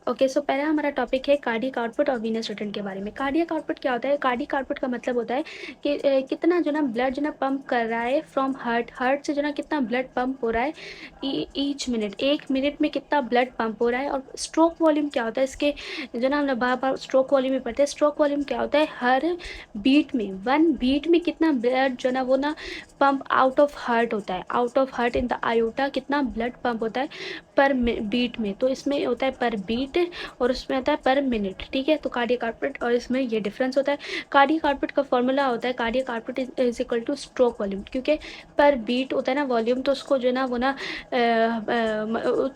Okay, सो पहला हमारा topic है कार्डियक आउटपुट और वीनस रिटर्न के बारे में। कार्डियक आउटपुट क्या होता है? कार्डियक आउटपुट का मतलब होता है कि कितना जो ना ब्लड जो ना पंप कर रहा है फ्रॉम हार्ट से जो ना कितना ब्लड पंप हो रहा है ईच मिनट, 1 मिनट में कितना ब्लड पंप हो रहा है। और स्ट्रोक वॉल्यूम क्या होता है इसके, जो ना हम बार बार स्ट्रोक वॉल्यूम में पढ़ते हैं। स्ट्रोक वॉल्यूम क्या होता है? हर बीट में, 1 बीट में कितना ब्लड जो ना वो ना पंप आउट ऑफ हार्ट होता है, out of heart in the iota कितना ब्लड पंप होता है पर बीट में। तो इसमें होता है पर बीट और उसमें आता है पर मिनट। ठीक है, तो कार्डियक आउटपुट और इसमें ये डिफरेंस होता है। कार्डियक आउटपुट का फॉर्मूला होता है cardiac output is equal two stroke volume, क्योंकि पर बीट होता है ना वॉल्यूम, तो उसको जो है ना वो ना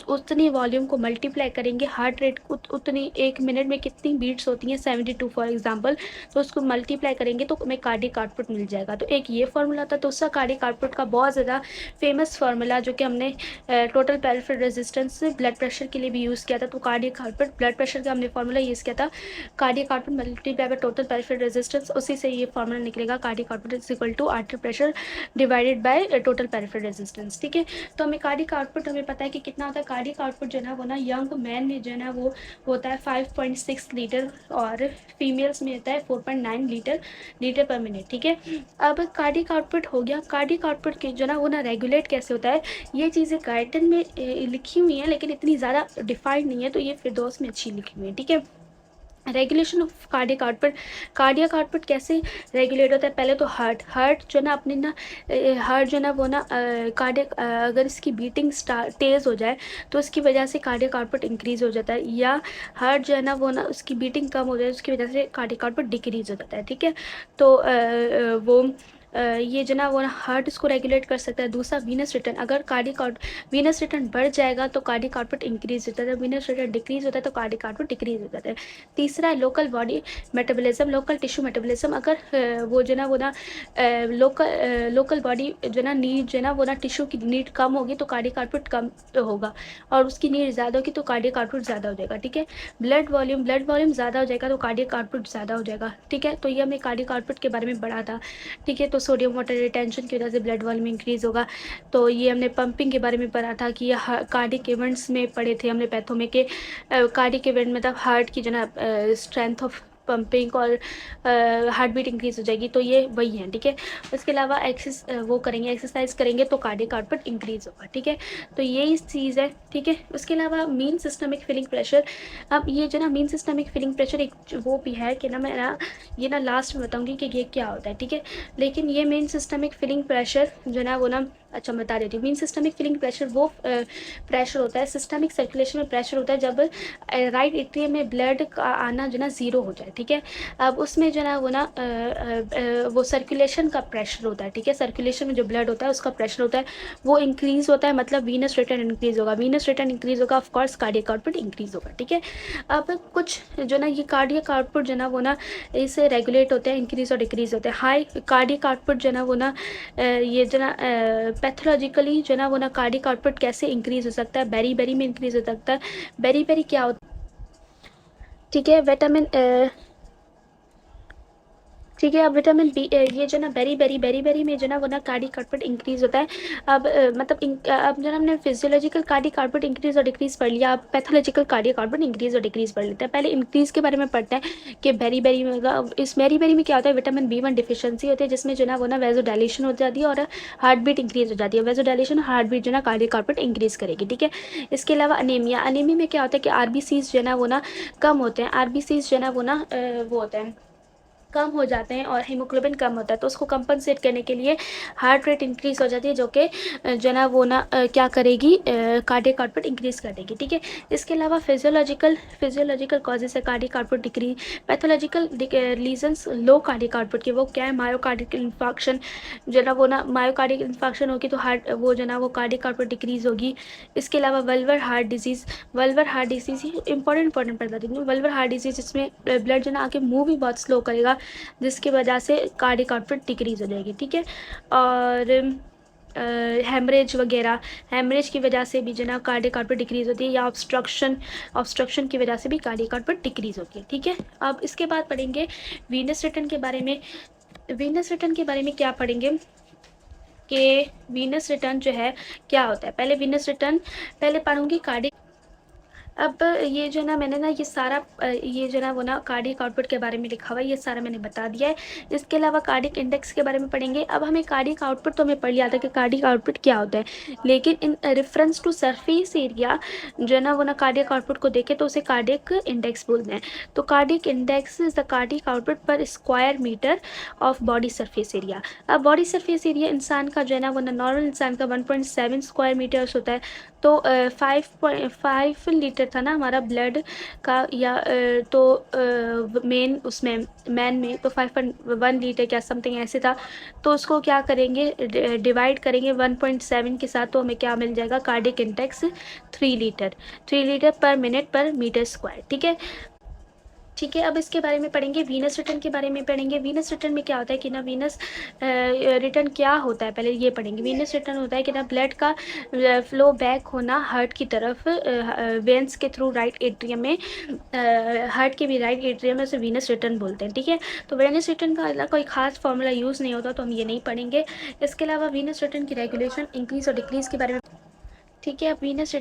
उतनी वॉल्यूम को मल्टीप्लाई करेंगे हार्ट रेट उतनी 1 मिनट में कितनी बीट्स होती हैं 72 फॉर एग्जाम्पल, तो उसको मल्टीप्लाई करेंगे तो हमें कार्डियक आउटपुट मिल जाएगा। तो एक ये फॉर्मूला था। तो उसका कार्डियक आउटपुट का बहुत ज़्यादा फेमस फार्मूला जो कि हमने total peripheral resistance blood pressure के लिए भी यूज़ किया था। तो कार्डियक आउटपुट ब्लड प्रेशर का हमने फार्मूला यूज़ किया था, cardiac output multiply by total peripheral resistance, उसी से ये फार्मूला निकलेगा cardiac output is equal to artery pressure divided by total peripheral resistance. ठीक है, तो हमें कार्डियक आउटपुट हमें पता है कि कितना होता है। कार्डियक आउटपुट जो है ना वो ना यंग मैन में जो है ना वो होता है 5.6 लीटर और फीमेल्स में होता है 4.9 लीटर पर मिनट। ठीक है, अब कार्डियक आउटपुट हो गया। कार्डियक आउटपुट की जो ना वो ना रेगुलेट कैसे होता है, ये चीज़ें गाइडन में लिखी हुई हैं लेकिन इतनी ज़्यादा डिफाइंड नहीं है, तो ये फिरदौस में अच्छी लिखी हुई है। ठीक है, regulation of cardiac output, cardiac output कैसे रेगुलेट होता है? पहले तो हार्ट जो ना अपने ना हार्ट जो ना वो ना कार्डियक अगर इसकी बीटिंग तेज़ हो जाए तो उसकी वजह से कार्डियक आउटपुट इंक्रीज़ हो जाता है, या हार्ट जो है ना वो ना उसकी बीटिंग कम हो जाए उसकी वजह से कार्डियक आउटपुट डिक्रीज़ हो जाता है। ठीक है, तो वो ये जो ना वो हार्ट इसको रेगुलेट कर सकता है। दूसरा वीनस रिटर्न, अगर कार्डियक आउट वीनस रिटर्न बढ़ जाएगा तो कार्डियक आउटपुट इंक्रीज होता है, जब वीनस रिटर्न डिक्रीज होता है तो कार्डियक आउटपुट डिक्रीज हो जाता है। तीसरा है local body metabolism, local tissue metabolism, अगर वो जो ना वो ना लोकल बॉडी जो ना नीड जो ना वो ना टिश्यू की नीड कम होगी तो कार्डियक आउटपुट कम होगा, और उसकी नीड ज़्यादा होगी तो कार्डियक आउटपुट ज़्यादा हो जाएगा। ठीक है, ब्लड वॉल्यूम ज़्यादा हो जाएगा तो कार्डियक आउटपुट ज़्यादा हो जाएगा। ठीक है, तो ये हमने कार्डियक आउटपुट के बारे में पढ़ा था। ठीक है, तो सोडियम वाटर रिटेंशन की वजह से ब्लड वॉल्यूम इंक्रीज होगा। तो ये हमने पंपिंग के बारे में पढ़ा था कि कार्डियक इवेंट्स में पढ़े थे हमने पैथो में कि कार्डियक इवेंट मतलब हार्ट की जो ना स्ट्रेंथ ऑफ पंपिंग और हार्ट बीट इंक्रीज हो जाएगी, तो ये वही है। ठीक है, उसके अलावा एक्सरसाइज करेंगे तो कार्डियक आउटपुट इंक्रीज होगा। ठीक है, तो यही चीज़ है। ठीक है, उसके अलावा मीन सिस्टमिक फीलिंग प्रेशर, अब ये जो ना मीन सिस्टमिक फीलिंग प्रेशर एक वो भी है कि ना मैं ना ये ना लास्ट में बताऊंगी कि ये क्या होता है। ठीक है, लेकिन ये मेन सिस्टमिक फीलिंग प्रेशर जो ना वो ना अच्छा मैं बता देती हूँ। मीन सिस्टमिक फीलिंग प्रेशर वो प्रेशर होता है, सिस्टमिक सर्कुलेशन में प्रेशर होता है जब राइट एट्रियम में ब्लड का आना जो ना ज़ीरो हो जाए। ठीक है, अब उसमें जो ना वो ना वो सर्कुलेशन का प्रेशर होता है। ठीक है, सर्कुलेशन में जो ब्लड होता है उसका प्रेशर होता है वो इंक्रीज़ होता है, मतलब वीनस रिटर्न इंक्रीज़ होगा, वीनस रिटर्न इंक्रीज़ होगा, ऑफकोर्स कार्डियक आउटपुट इंक्रीज़ होगा। ठीक है, अब कुछ जो ना ये कार्डियक आउटपुट जो ना वो ना इससे रेगुलेट होते हैं, इंक्रीज़ और डिक्रीज़ होते हैं। हाई कार्डियक आउटपुट जो ना वो ना ये जो ना पैथोलॉजिकली जो ना वो ना कार्डियक आउटपुट कैसे इंक्रीज़ हो सकता है? बेरी बेरी में इंक्रीज़ हो सकता है। बेरी बेरी क्या होता है? ठीक है, विटामिन ठीक है, अब विटामिन बी ये जो ना बेरी में जो ना वो ना कार्डियक आउटपुट इंक्रीज होता है। अब मतलब अब जो ना हमने फिजियोलॉजिकल कार्डियक आउटपुट इंक्रीज और डिक्रीज पढ़ लिया, अब पैथोलॉजिकल कार्डियक आउटपुट इंक्रीज और डिक्रीज पढ़ लेते हैं। पहले इंक्रीज के बारे में पढ़ते हैं कि बेरी में इस बेरी में क्या होता है, विटामिन B1 डिफिशियंसी होती है जिसमें जो ना वो ना वेजो डायलेशन हो जाती है और हार्ट बीट इंक्रीज हो जाती है। वेजो डायलेशन हार्ट बीट जो ना कार्डियक आउटपुट इंक्रीज करेगी। ठीक है, इसके अलावा अनीमिया में क्या होता है कि RBCs जो ना वो ना कम होते हैं, RBCs जो ना वो ना वो होता है कम हो जाते हैं और हीमोग्लोबिन कम होता है, तो उसको कंपनसेट करने के लिए हार्ट रेट इंक्रीज हो जाती है जो कि जो ना वो ना क्या करेगी, कार्डियक आउटपुट इंक्रीज कर देगी। ठीक है, इसके अलावा फिजियोलॉजिकल कॉजेज है cardiac output decrease, pathological reasons low cardiac output के वो क्या है, मायोकार्डिक इन्फाक्शन, जो ना वो ना मायोकार्डिक इन्फाक्शन होगी तो हार्ट वो जो ना वो कार्डियक आउटपुट डिक्रीज होगी। इसके अलावा वल्वर हार्ट डिजीज़ इंपॉर्टेंट बता देती हूँ। वल्वर हार्ट डिजीज़ इसमें ब्लड जो ना आके मूव भी बहुत स्लो करेगा जिसकी वजह से कार्डियक आउटपुट डिक्रीज हो जाएगी। ठीक है, और हेमरेज की वजह से भी जो ना कार्डियक आउटपुट डिक्रीज होती है, या ऑब्स्ट्रक्शन की वजह से भी कार्डियक आउटपुट डिक्रीज होती है। ठीक है, अब इसके बाद पढ़ेंगे वीनस रिटर्न के बारे में। वीनस रिटर्न के बारे में क्या पढ़ेंगे कि वीनस रिटर्न जो है क्या होता है। पहले वीनस रिटर्न पहले पढ़ूंगी कार्डियक अब ये जो ना मैंने ना ये सारा ये जो ना वो ना कार्डियक आउटपुट के बारे में लिखा हुआ है, ये सारा मैंने बता दिया है। इसके अलावा कार्डियक इंडेक्स के बारे में पढ़ेंगे। अब हमें कार्डियक आउटपुट तो हमें पढ़ लिया था कि कार्डियक आउटपुट क्या होता है, लेकिन in reference to surface area जो ना वो ना कार्डियक आउटपुट को देखे तो उसे कार्डियक इंडेक्स बोलते हैं। तो cardiac index is the cardiac output per square metre of body surface area. अब बॉडी सरफेस एरिया इंसान का जो है ना वो ना नॉर्मल इंसान का 1.7 स्क्वायर मीटर्स होता है। तो 5.5 लीटर था ना हमारा ब्लड का, या तो मेन उसमें मैन में तो 5.1 लीटर क्या समथिंग ऐसे था। तो उसको क्या करेंगे, डिवाइड करेंगे 1.7 के साथ, तो हमें क्या मिल जाएगा, कार्डियक इंडेक्स 3 लीटर, 3 लीटर पर मिनट पर मीटर स्क्वायर। ठीक है। अब इसके बारे में पढ़ेंगे, वीनस रिटर्न के बारे में पढ़ेंगे। वीनस रिटर्न में क्या होता है कि ना वीनस रिटर्न क्या होता है, पहले ये पढ़ेंगे। वीनस रिटर्न होता है कि ना ब्लड का फ्लो बैक होना हार्ट की तरफ वेंस के थ्रू राइट एट्रियम में, हार्ट के भी राइट एट्रियम में, उसे वीनस रिटर्न बोलते हैं। ठीक है। तो वीनस रिटर्न का अलग कोई खास फॉर्मूला यूज़ नहीं होता, तो हम ये नहीं पढ़ेंगे। इसके अलावा वीनस रिटर्न की रेगुलेशन, इंक्रीज और डिक्रीज के बारे में। ठीक है। अब वीनस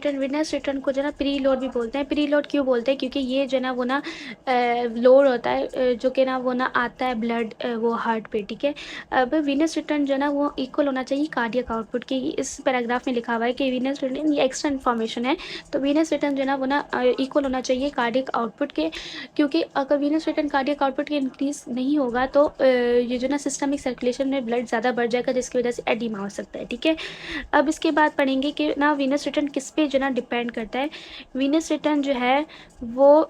रिटर्न को जो ना प्री लोड भी बोलते हैं। प्री लोड क्यों बोलते हैं, क्योंकि ये जो ना वो ना लोड होता है जो कि ना वो ना आता है ब्लड वो हार्ट पे। ठीक है। अब वीनस रिटर्न जो ना वो इक्वल होना चाहिए कार्डियक आउटपुट के। इस पैराग्राफ में लिखा हुआ है कि वीनस रिटर्न, ये एक्स्ट्रा इन्फॉर्मेशन है, तो वीनस रिटर्न जो ना वो ना इक्वल होना चाहिए कार्डियक आउटपुट के, क्योंकि अगर वीनस रिटर्न कार्डियक आउटपुट के इंक्रीज नहीं होगा तो ये जो ना सिस्टमिक सर्कुलेशन में ब्लड ज़्यादा बढ़ जाएगा, जिसकी वजह से एडिमा हो सकता है। ठीक है। अब इसके बाद पढ़ेंगे कि ना वीनस रिटर्न किस पे जो ना डिपेंड करता है। वीनस रिटर्न जो है वो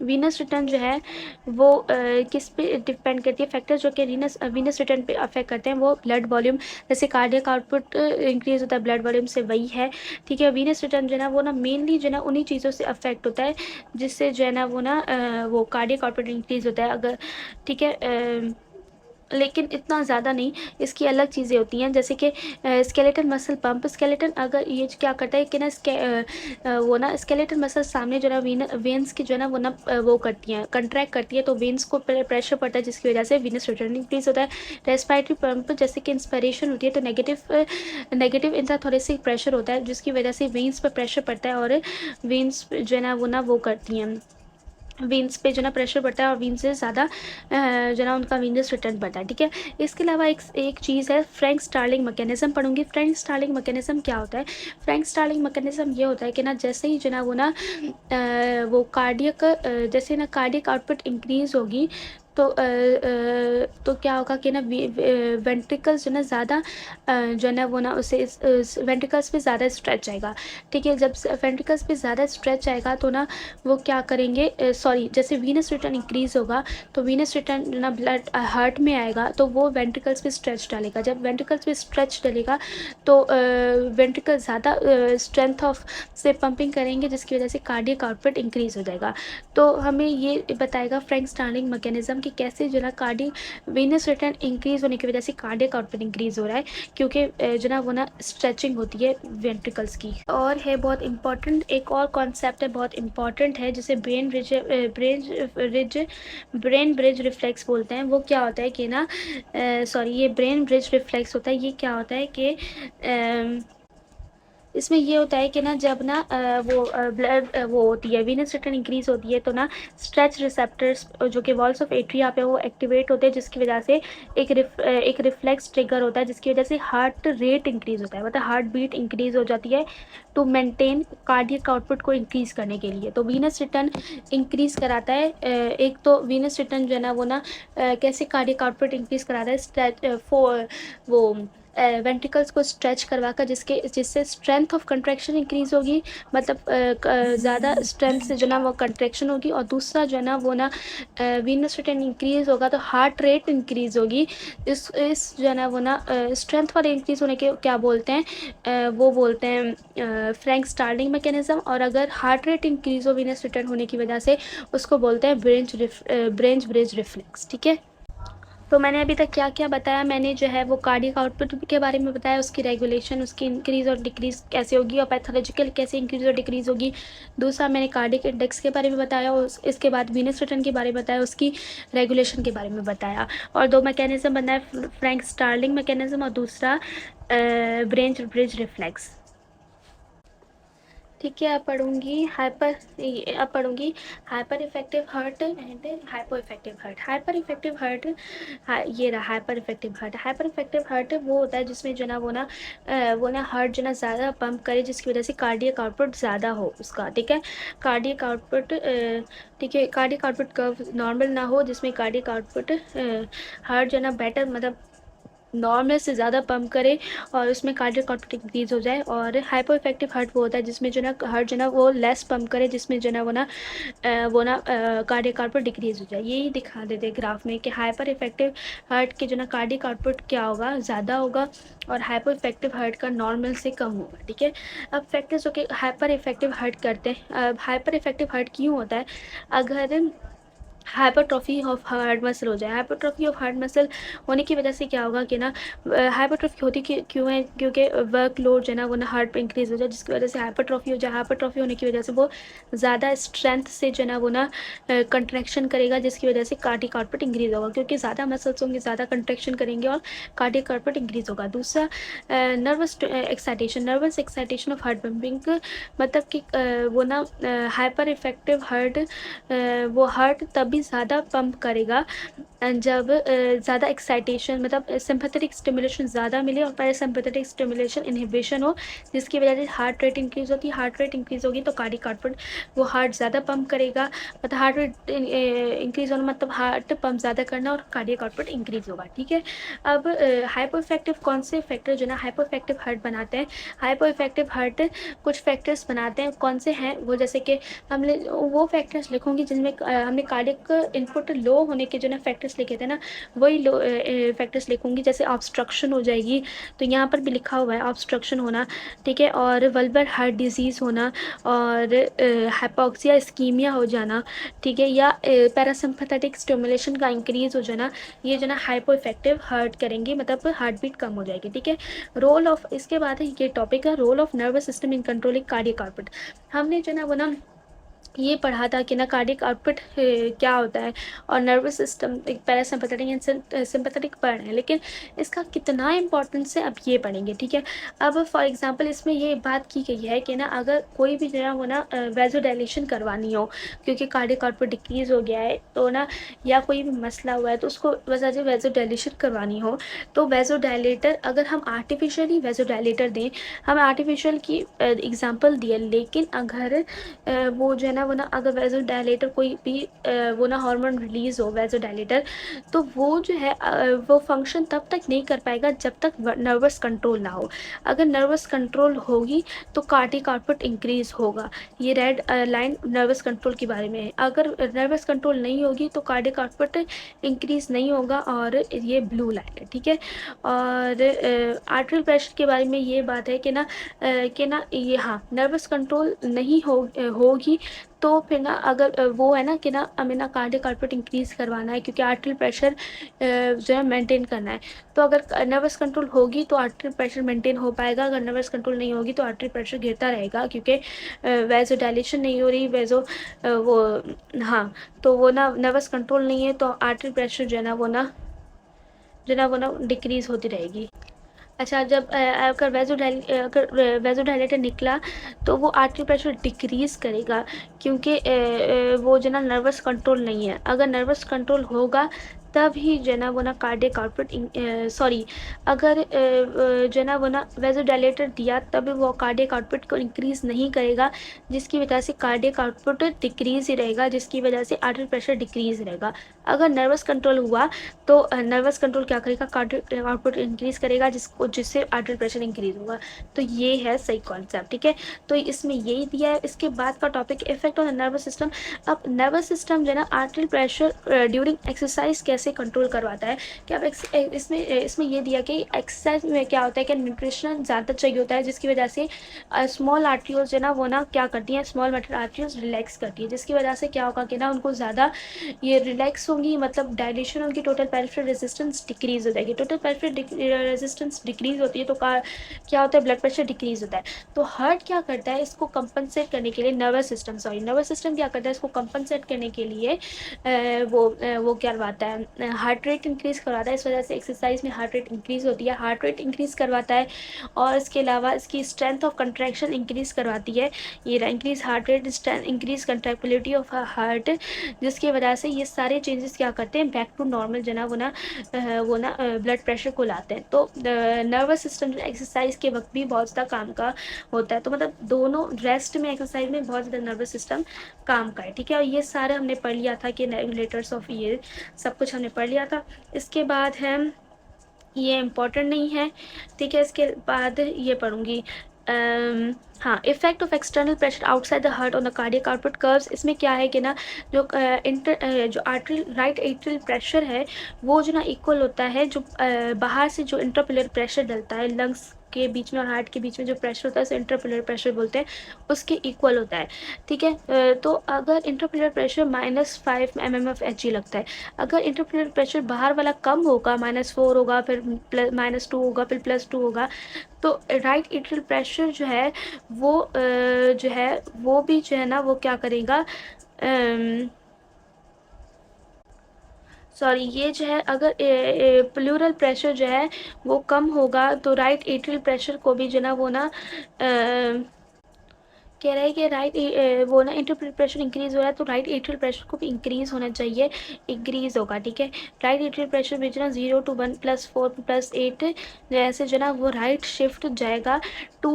वीनस रिटर्न जो है वो किस पे डिपेंड करती है, फैक्टर्स जो कि वीनस रिटर्न पे अफेक्ट करते हैं, वो ब्लड वॉल्यूम, जैसे कार्डियक आउटपुट इंक्रीज होता है ब्लड वॉल्यूम से, वही है। ठीक है। वीनस रिटर्न जो है ना वो ना मेनली जो है ना उन्हीं चीज़ों से अफेक्ट होता है जिससे जो है ना वो ना वो कार्डियक आउटपुट इंक्रीज होता है। अगर ठीक है, लेकिन इतना ज़्यादा नहीं, इसकी अलग चीज़ें होती हैं, जैसे कि स्केलेटल मसल पंप। स्केलेटन अगर ये क्या करता है कि ना वो ना स्केलेटल मसल सामने जो ना वेन्स की जो है ना वो ना वो करती हैं, कंट्रैक्ट करती है, तो वेन्स को प्रेशर पड़ता है, जिसकी वजह से वीनस रिटर्न इंक्रीज होता है। रेस्पिरेटरी पंप, जैसे कि इंस्पिरेशन होती है तो नेगेटिव इंट्राथोरेसिक प्रेशर होता है, जिसकी वजह से वेन्स पर प्रेशर पड़ता है और वेन्स जो है ना वो करती हैं, वीन्स पे जो ना प्रेशर पड़ता है और वीन्स से ज़्यादा जो ना उनका वीनस रिटर्न बढ़ता है। ठीक है। इसके अलावा एक चीज़ है, फ्रैंक स्टार्लिंग मैकेनिज्म पढ़ूंगी। फ्रैंक स्टार्लिंग मैकेनिज्म क्या होता है? फ्रैंक स्टार्लिंग मैकेनिज्म ये होता है कि ना जैसे ही जो ना वो ना वो कार्डियक जैसे ना कार्डियक आउटपुट इंक्रीज होगी तो क्या होगा कि ना वेंट्रिकल्स जो ना ज़्यादा जो ना वो ना उसे वेंट्रिकल्स पे ज़्यादा स्ट्रेच आएगा। ठीक है। जब वेंट्रिकल्स पे ज़्यादा स्ट्रेच आएगा तो ना वो क्या करेंगे, सॉरी, जैसे वीनस रिटर्न इंक्रीज होगा तो वीनस रिटर्न ना ब्लड हार्ट में आएगा तो वो वेंट्रिकल्स पे स्ट्रेच डालेगा। जब वेंट्रिकल्स पे स्ट्रेच डालेगा तो वेंट्रिकल ज़्यादा स्ट्रेंथ ऑफ से पंपिंग करेंगे, जिसकी वजह से कार्डियक आउटपुट इंक्रीज हो जाएगा। तो हमें ये बताएगा फ्रैंक स्टार्लिंग मैकेनिज्म कि कैसे जो ना वीनस रिटर्न इंक्रीज होने की वजह से कार्डियक आउटपुट इंक्रीज हो रहा है, क्योंकि जो ना वो ना स्ट्रेचिंग होती है वेंट्रिकल्स की। और है बहुत इंपॉर्टेंट, एक और कॉन्सेप्ट है बहुत इंपॉर्टेंट है, जिसे ब्रेन ब्रिज रिफ्लेक्स बोलते हैं। वो क्या होता है कि ना सॉरी, ये ब्रेन ब्रिज रिफ्लेक्स होता है। ये क्या होता है कि इसमें ये होता है कि ना जब ना वो ब्लड वो होती है, वीनस रिटर्न इंक्रीज होती है तो ना स्ट्रेच रिसेप्टर्स जो कि वॉल्स ऑफ एट्रिया पे वो एक्टिवेट होते हैं, जिसकी वजह से एक रिफ्लेक्स ट्रिगर होता है, जिसकी वजह से हार्ट रेट इंक्रीज होता है, मतलब हार्ट बीट इंक्रीज हो जाती है टू मेंटेन कार्डियक आउटपुट को इंक्रीज करने के लिए। तो वीनस रिटर्न इंक्रीज कराता है। एक तो वीनस रिटर्न जो है ना वो ना कैसे कार्डियक आउटपुट इंक्रीज कराता है, वो वेंट्रिकल्स को स्ट्रेच करवा कर, जिससे स्ट्रेंथ ऑफ कंट्रैक्शन इंक्रीज होगी, मतलब ज़्यादा स्ट्रेंथ से जो ना वो कंट्रैक्शन होगी। और दूसरा जो है ना वो ना वीनस रिटर्न इंक्रीज होगा तो हार्ट रेट इंक्रीज होगी। इस जो है ना वो ना स्ट्रेंथ वाले इंक्रीज होने के क्या बोलते हैं, वो बोलते हैं फ्रैंक स्टार्लिंग मैकेनिज्म। और अगर हार्ट रेट इंक्रीज हो वीनस रिटर्न होने की वजह से, उसको बोलते हैं ब्रेन ब्रिज रिफ्लेक्स। ठीक है। तो मैंने अभी तक क्या क्या बताया, मैंने जो है वो कार्डियक आउटपुट के बारे में बताया, उसकी रेगुलेशन, उसकी इंक्रीज़ और डिक्रीज़ कैसे होगी, और पैथोलॉजिकल कैसे इंक्रीज़ और डिक्रीज़ होगी। दूसरा मैंने कार्डियक इंडेक्स के बारे में बताया, और इसके बाद वीनस रिटर्न के बारे में बताया, उसकी रेगुलेशन के बारे में बताया। और दो मैकेनिज्म बनाया, फ्रैंक स्टार्लिंग मैकेनिज्म और दूसरा ब्रेन ब्रिज रिफ्लेक्स। ठीक है, अब पढ़ूंगी hyper effective heart and hypo effective heart. Hyper effective heart, ये रहा hyper effective heart. Hyper effective heart वो होता है जिसमें जो ना वो ना हार्ट जो ना ज़्यादा पंप करे, जिसकी वजह से कार्डियक आउटपुट ज़्यादा हो उसका। ठीक है, कार्डियक आउटपुट, ठीक है, कार्डियक आउटपुट कर्व नॉर्मल ना हो, जिसमें कार्डियक आउटपुट हार्ट जो ना बेटर मतलब नॉर्मल से ज़्यादा पंप करे और उसमें कार्डियक आउटपुट इंक्रीज हो जाए। और हाइपो इफेक्टिव हार्ट वो होता है जिसमें जो ना हार्ट जो ना वो लेस पंप करे, जिसमें जो ना कार्डियक आउटपुट डिक्रीज हो जाए। यही दिखा देते हैं ग्राफ में कि हाइपर इफेक्टिव हार्ट के जो ना कार्डियक आउटपुट क्या होगा, ज़्यादा होगा, और हाइपो इफेक्टिव हार्ट का नॉर्मल से कम होगा। ठीक है, अब factors okay hyper effective heart करते हैं। अब हाइपर इफेक्टिव हार्ट क्यों होता है? अगर हाइपरट्रॉफी ऑफ हार्ट मसल हो जाए। हाइपरट्रॉफी ऑफ हार्ट मसल होने की वजह से क्या होगा कि ना हाइपरट्रॉफी होती क्यों है? क्योंकि वर्कलोड जो है ना वो ना हार्ट पे इंक्रीज हो जाए, जिसकी वजह से हाइपरट्रॉफी हो जाए। हाइपरट्रॉफी होने की वजह से वो ज़्यादा स्ट्रेंथ से जो है ना वो ना कंट्रैक्शन करेगा, जिसकी वजह से कार्डियक आउटपुट इंक्रीज होगा, क्योंकि ज़्यादा मसल्स होंगे, ज़्यादा कंट्रैक्शन करेंगे और कार्डियक आउटपुट इंक्रीज होगा। दूसरा, nervous excitation. Nervous excitation of heart pumping, मतलब कि वो ना हाइपर इफेक्टिव हार्ट, वो हार्ट तभी ज़्यादा पंप करेगा जब ज़्यादा एक्साइटेशन मतलब सिंपैथेटिक स्टिमुलेशन ज़्यादा मिले और पैरासिम्पैथेटिक स्टिमुलेशन इनहिबिशन हो, जिसकी वजह से हार्ट रेट इंक्रीज होती है। हार्ट रेट इंक्रीज होगी तो कार्डियक आउटपुट, वो हार्ट ज़्यादा पंप करेगा, मतलब हार्ट रेट इंक्रीज होना मतलब हार्ट पंप ज़्यादा करना और कार्डियक आउटपुट इंक्रीज होगा। ठीक है, अब हाइपो इफेक्टिव कौन से फैक्टर जो ना हाइपो इफेक्टिव हार्ट बनाते हैं? हाइपो इफेक्टिव हार्ट कुछ फैक्टर्स बनाते हैं, कौन से हैं वो? जैसे कि हमने वो फैक्टर्स लिखूंगी जिनमें हमने कार्डियक इनपुट लो होने के जो ना फैक्टर्स लिखे थे ना, वही लो फैक्टर्स लिखूंगी। जैसे ऑब्स्ट्रक्शन हो जाएगी, तो यहाँ पर भी लिखा हुआ है ऑब्स्ट्रक्शन होना। ठीक है, और वल्बर हार्ट डिजीज़ होना, और हाइपोक्सिया इस्कीमिया हो जाना। ठीक है, या पैरासिम्पैथेटिक स्टिमुलेशन का इंक्रीज हो जाना, ये जो ना हाइपो इफेक्टिव हार्ट करेंगे, मतलब हार्ट बीट कम हो जाएगी। ठीक है, रोल ऑफ, इसके बाद है ये टॉपिक है role of nervous system in controlling cardiac output. हमने जो ना वो ना ये पढ़ा था कि ना कार्डियक आउटपुट क्या होता है, और नर्वस सिस्टम एक पैरासिम्पैथेटिक एंड सिंपैथेटिक पढ़ रहे हैं, लेकिन इसका कितना इंपॉर्टेंस है अब ये पढ़ेंगे। ठीक है, अब फॉर एग्जांपल इसमें ये बात की गई है कि ना अगर कोई भी जो है वो ना वैसोडाइलेशन करवानी हो, क्योंकि कार्डियक आउटपुट डिक्रीज हो गया है तो ना, या कोई भी मसला हुआ है तो उसको वजह से वैसोडाइलेशन करवानी हो, तो वैसोडाइलेटर अगर हम आर्टिफिशियली वैसोडाइलेटर दें, हम आर्टिफिशियल की एग्जांपल दिए, लेकिन अगर वो जो है ना वो ना अगर वैसोडाइलेटर कोई भी वो ना हार्मोन रिलीज़ हो वैसोडाइलेटर, तो वो जो है वो फंक्शन तब तक नहीं कर पाएगा जब तक नर्वस कंट्रोल ना हो। अगर नर्वस कंट्रोल होगी तो कार्डियक आउटपुट इंक्रीज होगा। ये रेड लाइन नर्वस कंट्रोल के बारे में है। अगर नर्वस कंट्रोल नहीं होगी तो कार्डियक आउटपुट इंक्रीज नहीं होगा, और ये ब्लू लाइन है। ठीक है, और आर्टरियल प्रेशर के बारे में ये बात है कि ना ये, हाँ, नर्वस कंट्रोल नहीं होगी तो फिर ना अगर वो है ना कि ना हमें ना कार्डियक आउटपुट इंक्रीज़ करवाना है, क्योंकि आर्टरियल प्रेशर जो है मेंटेन करना है। तो अगर नर्वस कंट्रोल होगी तो आर्टरियल प्रेशर मेंटेन हो पाएगा, अगर नर्वस कंट्रोल नहीं होगी तो आर्टरियल प्रेशर गिरता रहेगा, क्योंकि वैसो डायलेशन नहीं हो रही, वो, हाँ, तो वो ना नर्वस कंट्रोल नहीं है तो आर्टरियल प्रेशर जो है ना वो ना डिक्रीज़ होती रहेगी। अच्छा, जब अगर वैसोडाइलेटर निकला तो वो आर्टरी प्रेशर डिक्रीज़ करेगा, क्योंकि वो जो ना नर्वस कंट्रोल नहीं है। अगर नर्वस कंट्रोल होगा तब ही जो है ना वो ना कार्डियक आउटपुट, सॉरी, अगर जो है ना वो ना वैसोडाइलेटर दिया तब वो कार्डियक आउटपुट को इंक्रीज़ नहीं करेगा, जिसकी वजह से कार्डियक आउटपुट डिक्रीज़ ही रहेगा, जिसकी वजह से आर्टरी प्रेशर डिक्रीज़ रहेगा। अगर नर्वस कंट्रोल हुआ तो नर्वस कंट्रोल क्या करेगा, कार्डियक आउटपुट इंक्रीज़ करेगा, जिससे आर्टरी प्रेशर इंक्रीज़ होगा। तो ये है सही कॉन्सेप्ट। ठीक है, तो इसमें यही दिया है। इसके बाद का topic effect on the nervous system. अब नर्वस सिस्टम जो है ना आर्टरी प्रेशर ड्यूरिंग एक्सरसाइज कैसे कंट्रोल करवाता है, कि अब इसमें ये दिया कि एक्सरसाइज में क्या होता है कि न्यूट्रिशन ज़्यादा चाहिए होता है, जिसकी वजह से स्मॉल आर्टरीज जो है ना वो ना क्या करती हैं, स्मॉल आर्टरीज रिलैक्स करती है, जिसकी वजह से क्या होगा कि ना उनको ज़्यादा ये रिलैक्स होंगी, मतलब डायलेशन होगी, टोटल पेरिफेरल रेजिस्टेंस डिक्रीज हो जाएगी। टोटल पेरिफेरल रेजिस्टेंस डिक्रीज होती है तो क्या होता है, ब्लड प्रेशर डिक्रीज होता है। तो हार्ट क्या करता है, इसको कंपनसेट करने के लिए, नर्वस सिस्टम क्या करता है, इसको कंपनसेट करने के लिए वो क्या करवाता है, हार्ट रेट इंक्रीज़ करवाता है, इस वजह से एक्सरसाइज में हार्ट रेट इंक्रीज़ होती है, हार्ट रेट इंक्रीज़ करवाता है। और इसके अलावा इसकी स्ट्रेंथ ऑफ कंट्रैक्शन इंक्रीज़ करवाती है। ये increase heart rate, increase contractibility of heart, जिसकी वजह से ये सारे चेंजेस क्या करते हैं, बैक टू नॉर्मल जो ना वो ना ब्लड प्रेशर को लाते हैं। तो नर्वस सिस्टम जो एक्सरसाइज के वक्त भी बहुत ज़्यादा काम का होता है। तो मतलब दोनों रेस्ट में, एक्सरसाइज में बहुत ज़्यादा नर्वस सिस्टम काम का है, ठीक है। और ये सारा हमने पढ़ लिया था कि रेगुलेटर्स ऑफ, ये सब कुछ हमने पढ़ लिया था। इसके बाद है, ये इम्पॉर्टेंट नहीं है, ठीक है। इसके बाद ये पढ़ूंगी, हाँ, effect of external pressure outside the heart on the cardiac output curves. इसमें क्या है कि ना, जो जो आर्टरियल, राइट एट्रियल प्रेशर है, वो जो ना इक्वल होता है जो बाहर से जो इंट्रापिलर प्रेशर डलता है लंग्स के बीच में और हार्ट के बीच में जो प्रेशर होता है उसे इंट्रापिलर प्रेशर बोलते हैं, उसके इक्वल होता है, ठीक है। तो अगर इंट्रापिलर प्रेशर -5 mmHg लगता है, अगर इंट्रापिलर प्रेशर बाहर वाला कम होगा, -4 होगा, फिर -2 होगा, फिर +2 होगा, तो राइट एट्रियल प्रेशर जो है वो जो है वो भी जो है ना वो क्या करेगा, सॉरी, ये जो है अगर प्लूरल प्रेशर जो है वो कम होगा तो राइट एट्रियल प्रेशर को भी जो ना वो ना कह रहा है कि वो ना इंटरप्रेट प्रेशर इंक्रीज हो रहा है तो राइट एट्रियल प्रेशर को भी इंक्रीज होना चाहिए, इंक्रीज होगा, ठीक है। राइट एट्रियल प्रेशर भी जो ना 0 to 1 +4 +8 जैसे जो ना वो राइट शिफ्ट जाएगा to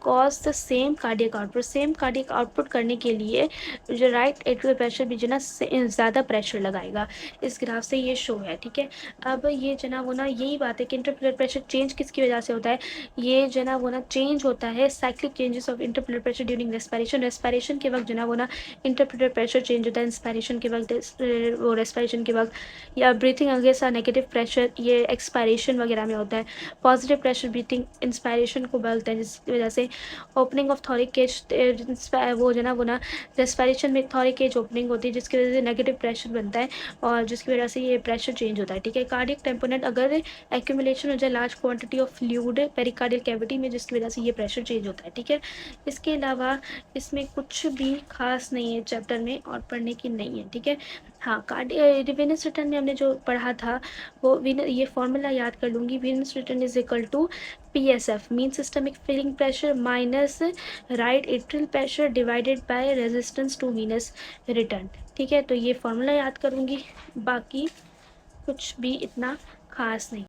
cause the same cardiac output. Same cardiac output करने के लिए जो राइट एट्रियल प्रेशर भी जो ना ज़्यादा प्रेशर लगाएगा। इस ग्राफ से ये शो है, ठीक है। अब ये जो ना वो ना यही बात है कि इंटरप्रेट प्रेशर चेंज किसकी वजह से होता है, ये जो ना वो ना चेंज होता है cyclic changes of interpret pressure during respiration. Respiration के वक्त जो ना वो ना इंटरप्रेटर प्रेशर चेंज होता है, इंस्पायरेशन के वक्त, वो रेस्पिरेशन के वक्त, या ब्रीथिंग अगेंस्ट नेगेटिव प्रेशर ये एक्सपायरेशन वगैरह में होता है। पॉजिटिव प्रेशर ब्रीथिंग इंस्पायरेशन को बढ़ता है, जिसकी वजह से ओपनिंग ऑफ थॉरिक केज, वो जो ना वो ना रेस्पिरेशन में थॉरिक केज ओपनिंग होती है, जिसकी वजह से नेगेटिव प्रेशर बनता है और जिसकी वजह से ये प्रेशर चेंज होता है, ठीक है। कार्डियक टेम्पोनेट अगर एक्यूमुलेशन हो जाए large quantity of fluid pericardial cavity में, जिसकी वजह से ये प्रेशर चेंज होता है, ठीक है। इसके अलावा इसमें कुछ भी खास नहीं है चैप्टर में और पढ़ने की नहीं है, ठीक है। हाँ, वेनस रिटर्न में हमने जो पढ़ा था वो ये फॉर्मूला याद कर लूँगी, venous return is equal to PSF mean systemic filling pressure minus right atrial pressure divided by resistance to venous return, ठीक है। तो ये फॉर्मूला याद करूँगी, बाकी कुछ भी इतना खास नहीं।